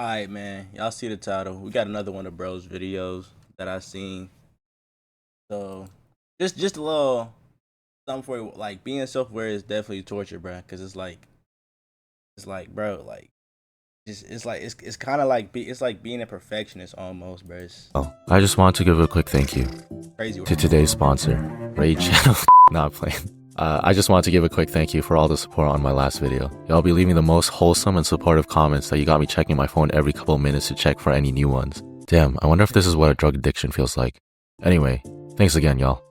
Alright, man. Y'all see the title. We got another one of Bro's videos that I seen. So just a little something for you. Like being self-aware is definitely torture, bro. Cause it's like, bro, like just it's kind of like it's like being a perfectionist almost, bro. It's Oh, I just want to give a quick thank you crazy. to today's sponsor, Raid Channel. Not playing. I just want to give a quick thank you for all the support on my last video. Y'all be leaving the most wholesome and supportive comments that you got me checking my phone every couple of minutes to check for any new ones. Damn, I wonder if this is what a drug addiction feels like. Anyway, thanks again, y'all.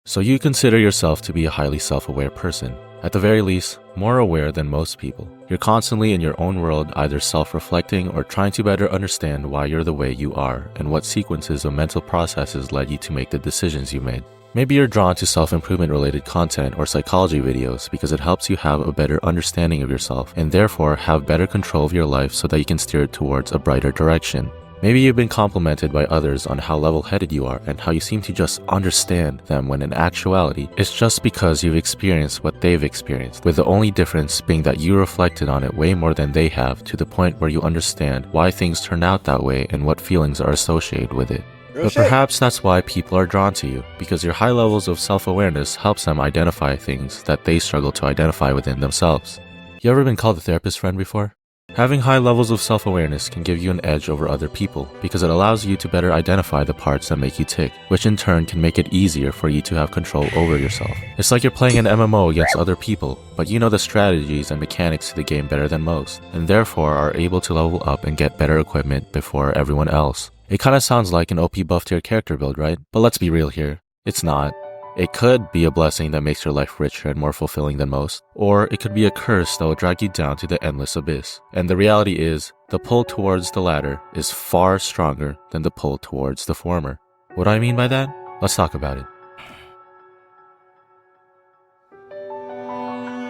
So you consider yourself to be a highly self-aware person. At the very least, more aware than most people. You're constantly in your own world, either self-reflecting or trying to better understand why you're the way you are and what sequences of mental processes led you to make the decisions you made. Maybe you're drawn to self-improvement related content or psychology videos because it helps you have a better understanding of yourself and therefore have better control of your life so that you can steer it towards a brighter direction. Maybe you've been complimented by others on how level-headed you are and how you seem to just understand them when in actuality, it's just because you've experienced what they've experienced, with the only difference being that you reflected on it way more than they have to the point where you understand why things turn out that way and what feelings are associated with it. But perhaps that's why people are drawn to you, because your high levels of self-awareness helps them identify things that they struggle to identify within themselves. You ever been called a therapist friend before? Having high levels of self-awareness can give you an edge over other people because it allows you to better identify the parts that make you tick, which in turn can make it easier for you to have control over yourself. It's like you're playing an MMO against other people, but you know the strategies and mechanics to the game better than most, and therefore are able to level up and get better equipment before everyone else. It kinda sounds like an OP buff tier character build, right? But let's be real here. It's not. It could be a blessing that makes your life richer and more fulfilling than most, or it could be a curse that will drag you down to the endless abyss. And the reality is, the pull towards the latter is far stronger than the pull towards the former. What do I mean by that? Let's talk about it.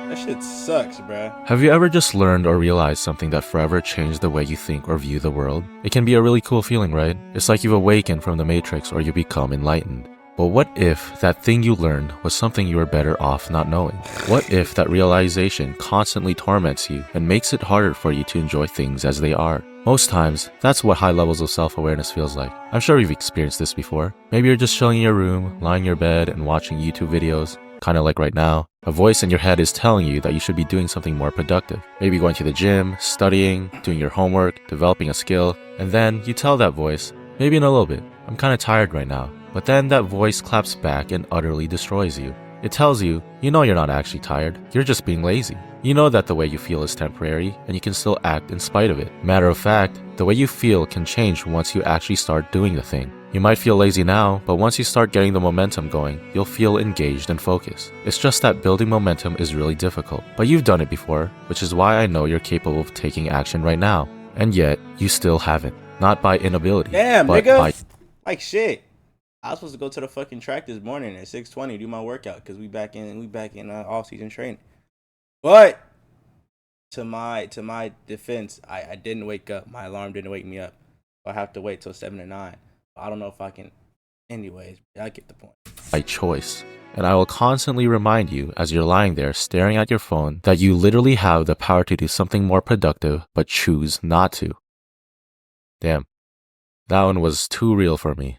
That shit sucks, bro. Have you ever just learned or realized something that forever changed the way you think or view the world? It can be a really cool feeling, right? It's like you've awakened from the Matrix or you become enlightened. But what if that thing you learned was something you were better off not knowing? What if that realization constantly torments you and makes it harder for you to enjoy things as they are? Most times, that's what high levels of self-awareness feels like. I'm sure you've experienced this before. Maybe you're just chilling in your room, lying in your bed, and watching YouTube videos. Kinda like right now. A voice in your head is telling you that you should be doing something more productive. Maybe going to the gym, studying, doing your homework, developing a skill, and then you tell that voice, maybe in a little bit, I'm kinda tired right now. But then that voice claps back and utterly destroys you. It tells you, you know you're not actually tired, you're just being lazy. You know that the way you feel is temporary, and you can still act in spite of it. Matter of fact, the way you feel can change once you actually start doing the thing. You might feel lazy now, but once you start getting the momentum going, you'll feel engaged and focused. It's just that building momentum is really difficult. But you've done it before, which is why I know you're capable of taking action right now. And yet, you still haven't. Not by inability, Damn, but nigga. by... Like shit. I was supposed to go to the fucking track this morning at 6:20 do my workout because we back in off season training. But to my defense, I didn't wake up. My alarm didn't wake me up. I have to wait till 7 to 9. I don't know if I can. Anyways, I get the point. by choice. And I will constantly remind you as you're lying there staring at your phone that you literally have the power to do something more productive but choose not to. Damn, that one was too real for me.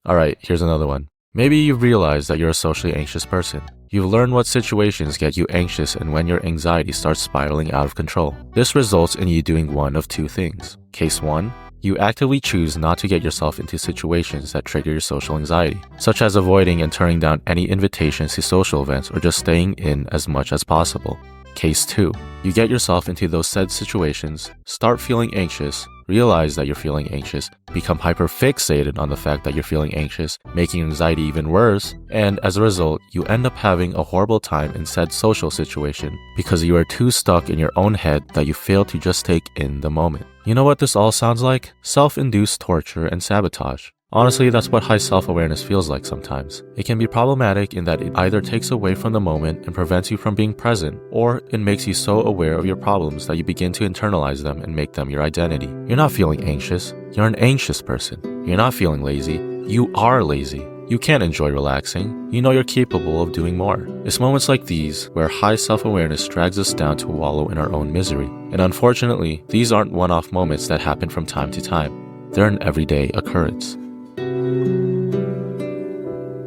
Alright, here's another one. Maybe you've realized that you're a socially anxious person. You've learned what situations get you anxious and when your anxiety starts spiraling out of control. This results in you doing one of two things. Case 1. You actively choose not to get yourself into situations that trigger your social anxiety, such as avoiding and turning down any invitations to social events or just staying in as much as possible. Case 2. You get yourself into those said situations, start feeling anxious, realize that you're feeling anxious, become hyperfixated on the fact that you're feeling anxious, making anxiety even worse, and as a result, you end up having a horrible time in said social situation because you are too stuck in your own head that you fail to just take in the moment. You know what this all sounds like? Self-induced torture and sabotage. Honestly, that's what high self-awareness feels like sometimes. It can be problematic in that it either takes away from the moment and prevents you from being present, or it makes you so aware of your problems that you begin to internalize them and make them your identity. You're not feeling anxious, you're an anxious person. You're not feeling lazy, you are lazy. You can't enjoy relaxing. You know you're capable of doing more. It's moments like these where high self-awareness drags us down to wallow in our own misery. And unfortunately, these aren't one-off moments that happen from time to time. They're an everyday occurrence.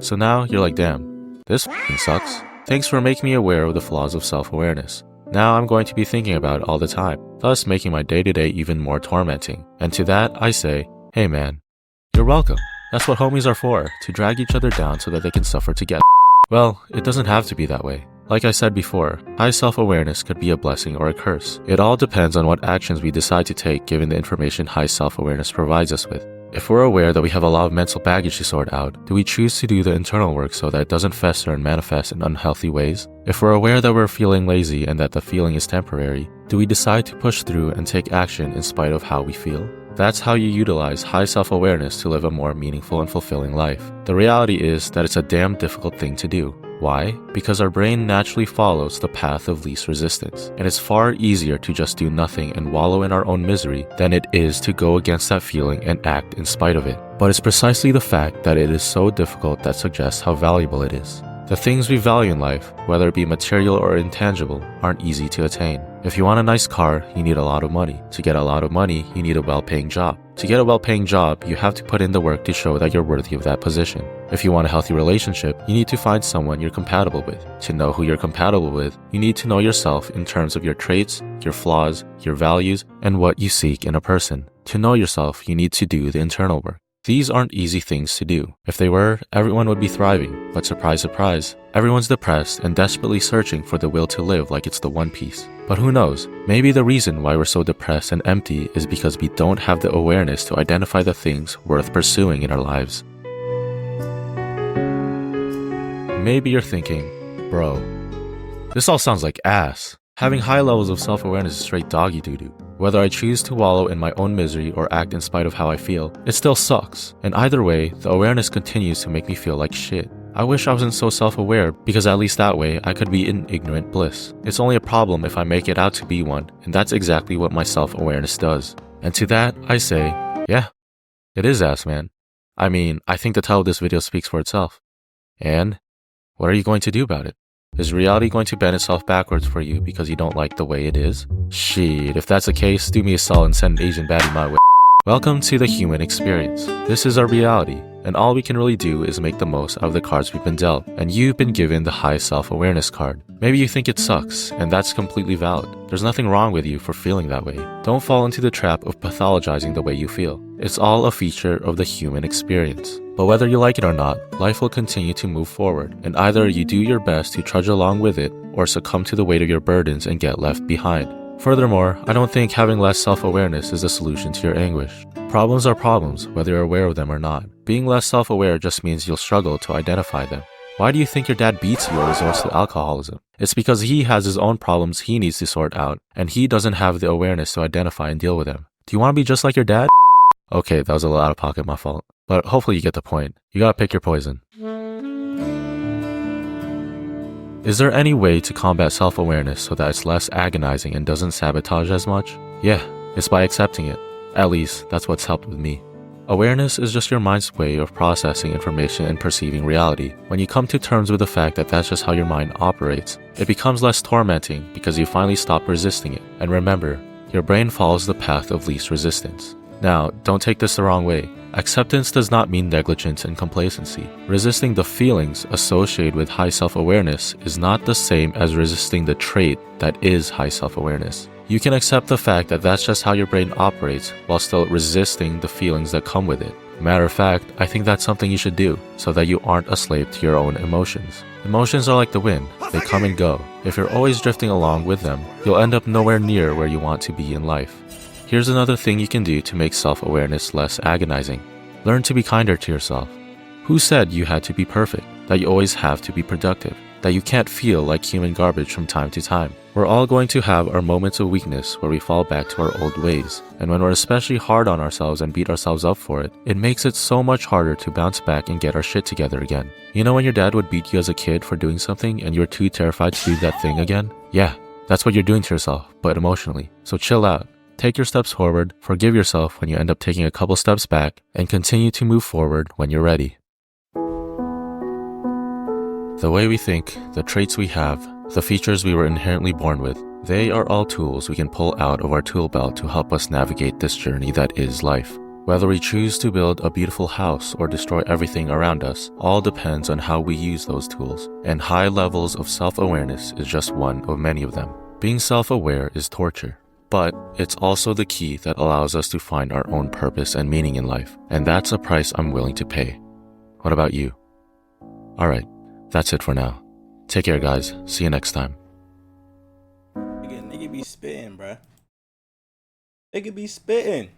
So now you're like, damn, this f***ing sucks. Thanks for making me aware of the flaws of self-awareness. Now I'm going to be thinking about it all the time, thus making my day-to-day even more tormenting. And to that, I say, hey man, you're welcome. That's what homies are for, to drag each other down so that they can suffer together. Well, it doesn't have to be that way. Like I said before, high self-awareness could be a blessing or a curse. It all depends on what actions we decide to take given the information high self-awareness provides us with. If we're aware that we have a lot of mental baggage to sort out, do we choose to do the internal work so that it doesn't fester and manifest in unhealthy ways? If we're aware that we're feeling lazy and that the feeling is temporary, do we decide to push through and take action in spite of how we feel? That's how you utilize high self-awareness to live a more meaningful and fulfilling life. The reality is that it's a damn difficult thing to do. Why? Because our brain naturally follows the path of least resistance, and it's far easier to just do nothing and wallow in our own misery than it is to go against that feeling and act in spite of it. But it's precisely the fact that it is so difficult that suggests how valuable it is. The things we value in life, whether it be material or intangible, aren't easy to attain. If you want a nice car, you need a lot of money. To get a lot of money, you need a well-paying job. To get a well-paying job, you have to put in the work to show that you're worthy of that position. If you want a healthy relationship, you need to find someone you're compatible with. To know who you're compatible with, you need to know yourself in terms of your traits, your flaws, your values, and what you seek in a person. To know yourself, you need to do the internal work. These aren't easy things to do. If they were, everyone would be thriving. But surprise, surprise, everyone's depressed and desperately searching for the will to live like it's the One Piece. But who knows, maybe the reason why we're so depressed and empty is because we don't have the awareness to identify the things worth pursuing in our lives. Maybe you're thinking, bro, this all sounds like ass. Having high levels of self-awareness is straight doggy doo-doo. Whether I choose to wallow in my own misery or act in spite of how I feel, it still sucks. And either way, the awareness continues to make me feel like shit. I wish I wasn't so self-aware because at least that way I could be in ignorant bliss. It's only a problem if I make it out to be one, and that's exactly what my self-awareness does. And to that, I say, yeah, it is ass, man. I mean, I think the title of this video speaks for itself. And what are you going to do about it? Is reality going to bend itself backwards for you because you don't like the way it is? Shit, if that's the case, do me a solid and send an Asian baddie my way. Welcome to the human experience. This is our reality, and all we can really do is make the most out of the cards we've been dealt, and you've been given the high self-awareness card. Maybe you think it sucks, and that's completely valid. There's nothing wrong with you for feeling that way. Don't fall into the trap of pathologizing the way you feel. It's all a feature of the human experience. But whether you like it or not, life will continue to move forward, and either you do your best to trudge along with it, or succumb to the weight of your burdens and get left behind. Furthermore, I don't think having less self-awareness is the solution to your anguish. Problems are problems, whether you're aware of them or not. Being less self-aware just means you'll struggle to identify them. Why do you think your dad beats you or resorts to alcoholism? It's because he has his own problems he needs to sort out, and he doesn't have the awareness to identify and deal with them. Do you want to be just like your dad? Okay, that was a little out of pocket, my fault. But hopefully you get the point. You gotta pick your poison. Is there any way to combat self-awareness so that it's less agonizing and doesn't sabotage as much? Yeah, it's by accepting it. At least, that's what's helped with me. Awareness is just your mind's way of processing information and perceiving reality. When you come to terms with the fact that that's just how your mind operates, it becomes less tormenting because you finally stop resisting it. And remember, your brain follows the path of least resistance. Now, don't take this the wrong way. Acceptance does not mean negligence and complacency. Resisting the feelings associated with high self-awareness is not the same as resisting the trait that is high self-awareness. You can accept the fact that that's just how your brain operates while still resisting the feelings that come with it. Matter of fact, I think that's something you should do so that you aren't a slave to your own emotions. Emotions are like the wind. They come and go. If you're always drifting along with them, you'll end up nowhere near where you want to be in life. Here's another thing you can do to make self-awareness less agonizing. Learn to be kinder to yourself. Who said you had to be perfect? That you always have to be productive? That you can't feel like human garbage from time to time? We're all going to have our moments of weakness where we fall back to our old ways. And when we're especially hard on ourselves and beat ourselves up for it, it makes it so much harder to bounce back and get our shit together again. You know when your dad would beat you as a kid for doing something and you're too terrified to do that thing again? Yeah, that's what you're doing to yourself, but emotionally. So chill out. Take your steps forward, forgive yourself when you end up taking a couple steps back, and continue to move forward when you're ready. The way we think, the traits we have, the features we were inherently born with, they are all tools we can pull out of our tool belt to help us navigate this journey that is life. Whether we choose to build a beautiful house or destroy everything around us, all depends on how we use those tools, and high levels of self-awareness is just one of many of them. Being self-aware is torture, but it's also the key that allows us to find our own purpose and meaning in life, and that's a price I'm willing to pay. What about you? Alright, that's it for now. Take care, guys. See you next time. Nigga be spitting, bruh. Nigga be spitting.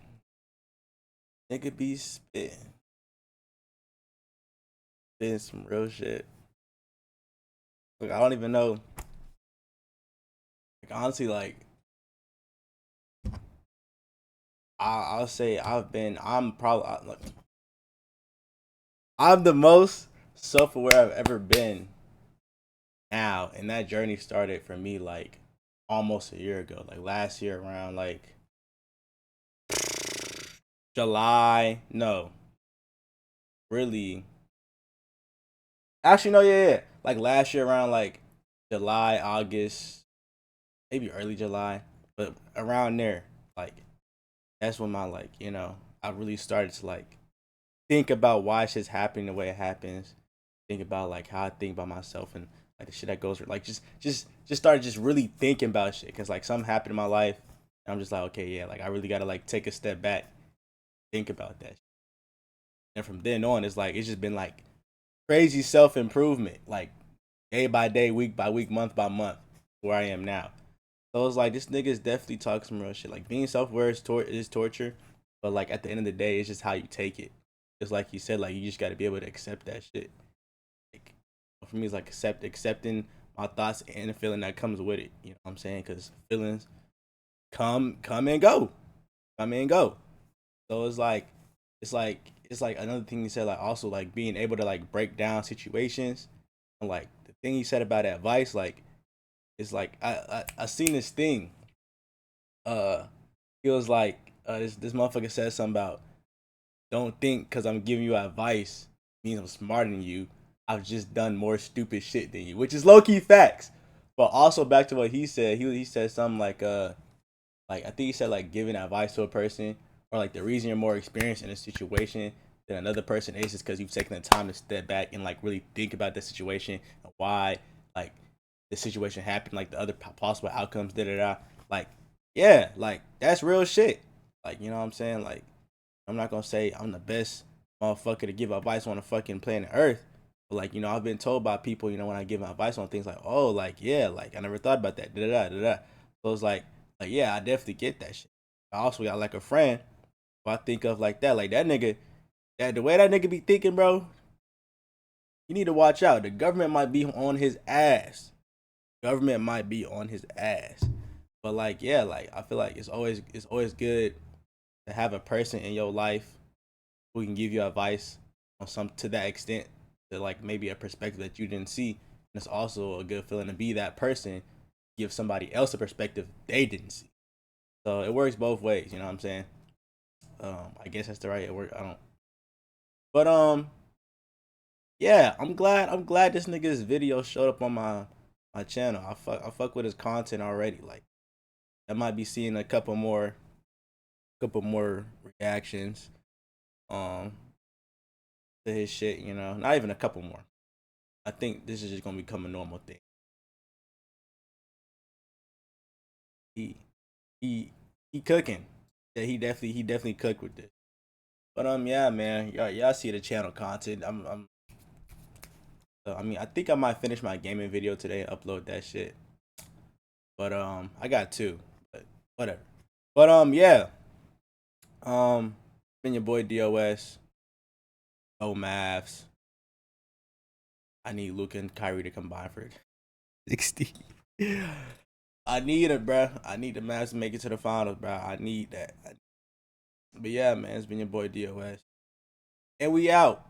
Nigga be spitting. Spitting some real shit. Look, I don't even know. Like, honestly, like, I'll say I'm the most self-aware I've ever been now, and that journey started for me like almost a year ago, like last year around like July. No, really, actually no, yeah, like last year around like July, August, maybe early July, but around there, like that's when my like, you know, I really started to like think about why shit's happening the way it happens, think about like how I think about myself and like the shit that goes like just started just really thinking about shit, because like something happened in my life and I'm just like, okay, yeah, like I really gotta like take a step back, think about that. And from then on, it's like it's just been like crazy self-improvement, like day by day, week by week, month by month, where I am now. So it's like this nigga is definitely talking some real shit. Like being self-aware is torture, but like at the end of the day, it's just how you take it. Just like you said, like you just got to be able to accept that shit. Like for me, it's like accepting my thoughts and the feeling that comes with it. You know what I'm saying? Because feelings come and go, come and go. So it's like another thing you said, like also like being able to like break down situations, and like the thing you said about advice, like it's like I seen this thing. It was like this motherfucker said something about don't think because I'm giving you advice means I'm smarter than you. I've just done more stupid shit than you, which is low key facts. But also back to what he said, he said something like I think he said like giving advice to a person, or like the reason you're more experienced in a situation than another person is because you've taken the time to step back and like really think about the situation and why like the situation happened, like the other possible outcomes, da da da. Like, yeah, like that's real shit. Like, you know what I'm saying? Like, I'm not gonna say I'm the best motherfucker to give advice on the fucking planet Earth. But like, you know, I've been told by people, you know, when I give advice on things like, oh, like, yeah, like I never thought about that. Da da da da. So it's like, yeah, I definitely get that shit. I also got like a friend who I think of like that nigga, that the way that nigga be thinking, bro, you need to watch out. The government might be on his ass. Government might be on his ass. But like, yeah, like I feel like it's always good to have a person in your life who can give you advice on some to that extent, to like maybe a perspective that you didn't see. And it's also a good feeling to be that person, give somebody else a perspective they didn't see. So it works both ways, you know what I'm saying? I guess that's the right word. I don't. But yeah, I'm glad this nigga's video showed up on my channel. I fuck with his content already. Like I might be seeing a couple more reactions um to his shit, you know. Not even a couple more. I think this is just gonna become a normal thing. He he he cooking. Yeah, he definitely cooked with this. But yeah, man, y'all see the channel content. I mean, I think I might finish my gaming video today and upload that shit. But I got two, but whatever. But yeah, been your boy DOS. Oh, Mavs. I need Luka and Kyrie to combine for 60. I need it, bro. I need the Mavs to make it to the finals, bro. I need that. But yeah, man, it's been your boy DOS. And we out.